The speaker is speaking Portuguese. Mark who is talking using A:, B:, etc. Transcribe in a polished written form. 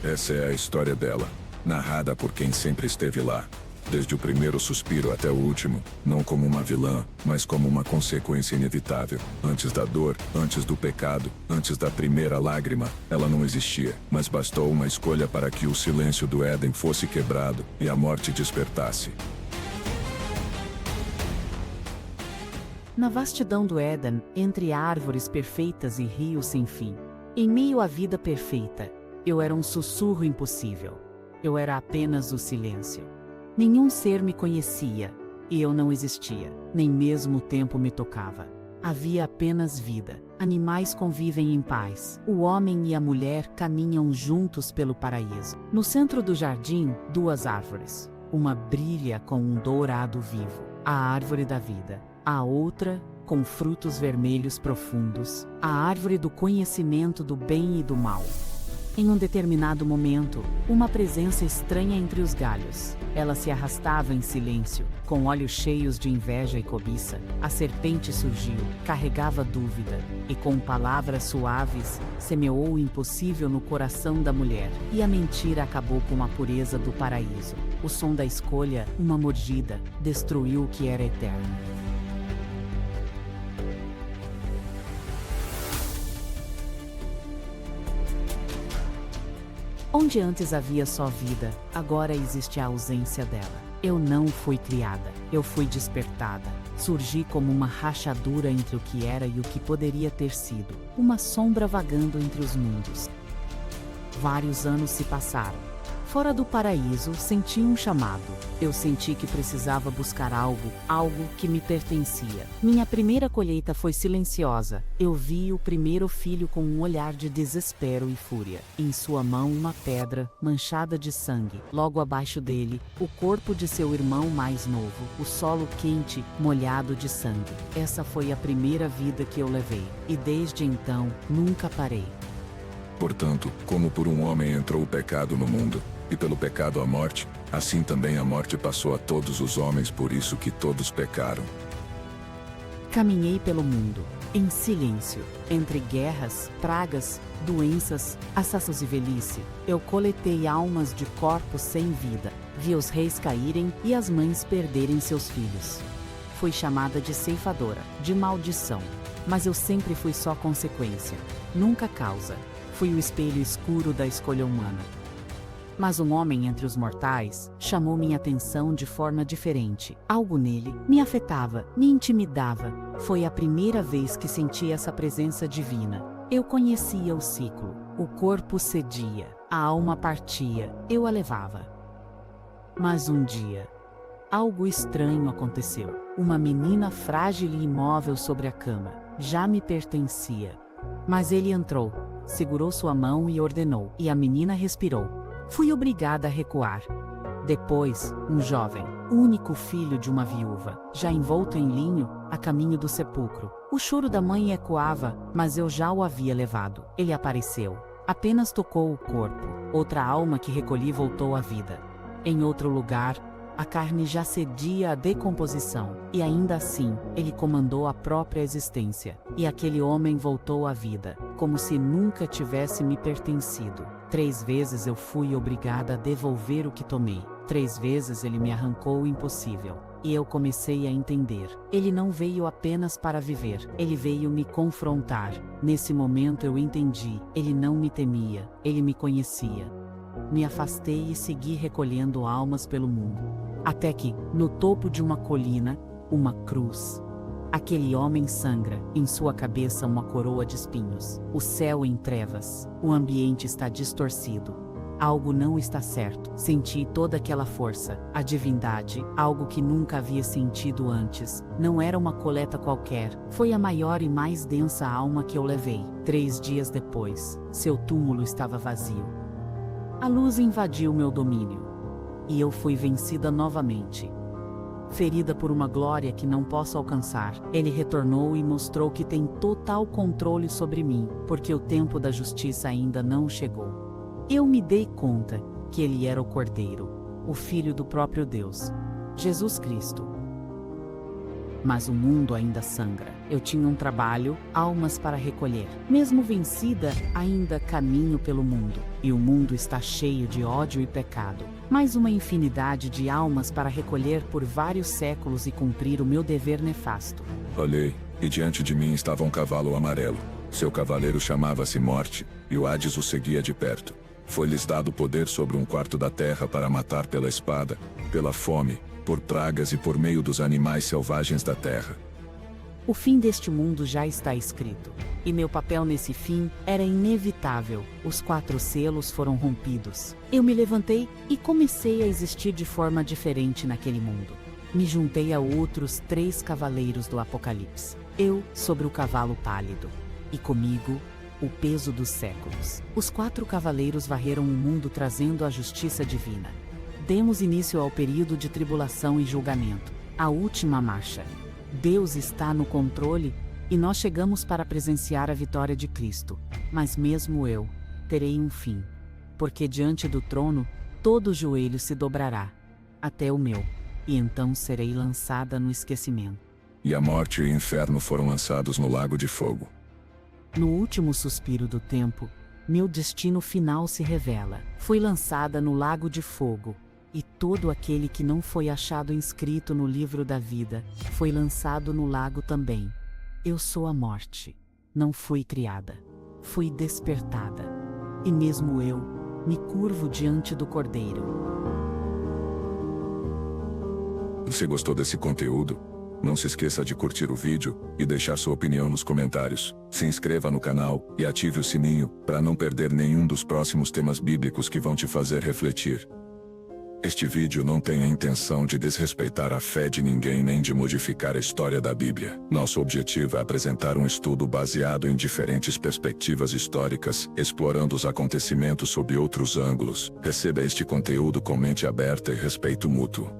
A: Essa é a história dela, narrada por quem sempre esteve lá. Desde o primeiro suspiro até o último, não como uma vilã, mas como uma consequência inevitável. Antes da dor, antes do pecado, antes da primeira lágrima, ela não existia. Mas bastou uma escolha para que o silêncio do Éden fosse quebrado e a morte despertasse.
B: Na vastidão do Éden, entre árvores perfeitas e rios sem fim, em meio à vida perfeita, eu era um sussurro impossível. Eu era apenas o silêncio. Nenhum ser me conhecia, e eu não existia, nem mesmo o tempo me tocava. Havia apenas vida. Animais convivem em paz. O homem e a mulher caminham juntos pelo paraíso. No centro do jardim, duas árvores. Uma brilha com um dourado vivo, a árvore da vida. A outra, com frutos vermelhos profundos, a árvore do conhecimento do bem e do mal. Em um determinado momento, uma presença estranha entre os galhos. Ela se arrastava em silêncio, com olhos cheios de inveja e cobiça. A serpente surgiu, carregava dúvida, e com palavras suaves, semeou o impossível no coração da mulher. E a mentira acabou com a pureza do paraíso. O som da escolha, uma mordida, destruiu o que era eterno. Onde antes havia só vida, agora existe a ausência dela. Eu não fui criada, eu fui despertada. Surgi como uma rachadura entre o que era e o que poderia ter sido, uma sombra vagando entre os mundos. Vários anos se passaram. Fora do paraíso, senti um chamado. Eu senti que precisava buscar algo que me pertencia. Minha primeira colheita foi silenciosa. Eu vi o primeiro filho com um olhar de desespero e fúria. Em sua mão, uma pedra, manchada de sangue. Logo abaixo dele, o corpo de seu irmão mais novo, o solo quente, molhado de sangue. Essa foi a primeira vida que eu levei. E desde então, nunca parei.
A: Portanto, como por um homem entrou o pecado no mundo, e pelo pecado a morte, assim também a morte passou a todos os homens, por isso que todos pecaram.
B: Caminhei pelo mundo, em silêncio, entre guerras, pragas, doenças, assassinos e velhice. Eu coletei almas de corpos sem vida, vi os reis caírem e as mães perderem seus filhos. Fui chamada de ceifadora, de maldição, mas eu sempre fui só consequência, nunca causa. Fui o espelho escuro da escolha humana. Mas um homem entre os mortais chamou minha atenção de forma diferente. Algo nele me afetava, me intimidava. Foi a primeira vez que senti essa presença divina. Eu conhecia o ciclo. O corpo cedia, a alma partia, eu a levava. Mas um dia, algo estranho aconteceu. Uma menina frágil e imóvel sobre a cama. Já me pertencia. Mas ele entrou, segurou sua mão e ordenou, e a menina respirou. Fui obrigada a recuar. Depois, um jovem, único filho de uma viúva, já envolto em linho, a caminho do sepulcro. O choro da mãe ecoava, mas eu já o havia levado. Ele apareceu. Apenas tocou o corpo. Outra alma que recolhi voltou à vida. Em outro lugar, a carne já cedia à decomposição, e ainda assim, ele comandou a própria existência. E aquele homem voltou à vida, como se nunca tivesse me pertencido. 3 vezes eu fui obrigada a devolver o que tomei. 3 vezes ele me arrancou o impossível. E eu comecei a entender. Ele não veio apenas para viver, ele veio me confrontar. Nesse momento eu entendi, ele não me temia, ele me conhecia. Me afastei e segui recolhendo almas pelo mundo. Até que, no topo de uma colina, uma cruz. Aquele homem sangra, em sua cabeça uma coroa de espinhos. O céu em trevas, o ambiente está distorcido. Algo não está certo. Senti toda aquela força, a divindade, algo que nunca havia sentido antes. Não era uma coleta qualquer, foi a maior e mais densa alma que eu levei. 3 dias depois, seu túmulo estava vazio. A luz invadiu meu domínio. E eu fui vencida novamente. Ferida por uma glória que não posso alcançar, ele retornou e mostrou que tem total controle sobre mim, porque o tempo da justiça ainda não chegou. Eu me dei conta que ele era o Cordeiro, o Filho do próprio Deus, Jesus Cristo. mas o mundo ainda sangra. Eu tinha um trabalho, almas para recolher. Mesmo vencida, ainda caminho pelo mundo. E o mundo está cheio de ódio e pecado. Mais uma infinidade de almas para recolher por vários séculos e cumprir o meu dever nefasto.
A: Olhei, e diante de mim estava um cavalo amarelo. Seu cavaleiro chamava-se Morte, e o Hades o seguia de perto. Foi-lhes dado poder sobre um quarto da terra para matar pela espada, pela fome, por pragas e por meio dos animais selvagens da terra.
B: O fim deste mundo já está escrito. E meu papel nesse fim era inevitável. Os 4 selos foram rompidos. Eu me levantei e comecei a existir de forma diferente naquele mundo. Me juntei a outros 3 cavaleiros do Apocalipse. Eu sobre o cavalo pálido. E comigo, o peso dos séculos. Os 4 cavaleiros varreram o mundo trazendo a justiça divina. Demos início ao período de tribulação e julgamento, a última marcha. Deus está no controle e nós chegamos para presenciar a vitória de Cristo. Mas mesmo eu terei um fim, porque diante do trono todo joelho se dobrará, até o meu, e então serei lançada no esquecimento.
A: E a morte e o inferno foram lançados no lago de fogo.
B: No último suspiro do tempo, meu destino final se revela. Fui lançada no lago de fogo, e todo aquele que não foi achado inscrito no livro da vida, foi lançado no lago também. Eu sou a morte. Não fui criada. Fui despertada. E mesmo eu, me curvo diante do Cordeiro.
A: Se gostou desse conteúdo, não se esqueça de curtir o vídeo e deixar sua opinião nos comentários. Se inscreva no canal e ative o sininho para não perder nenhum dos próximos temas bíblicos que vão te fazer refletir. Este vídeo não tem a intenção de desrespeitar a fé de ninguém nem de modificar a história da Bíblia. Nosso objetivo é apresentar um estudo baseado em diferentes perspectivas históricas, explorando os acontecimentos sob outros ângulos. Receba este conteúdo com mente aberta e respeito mútuo.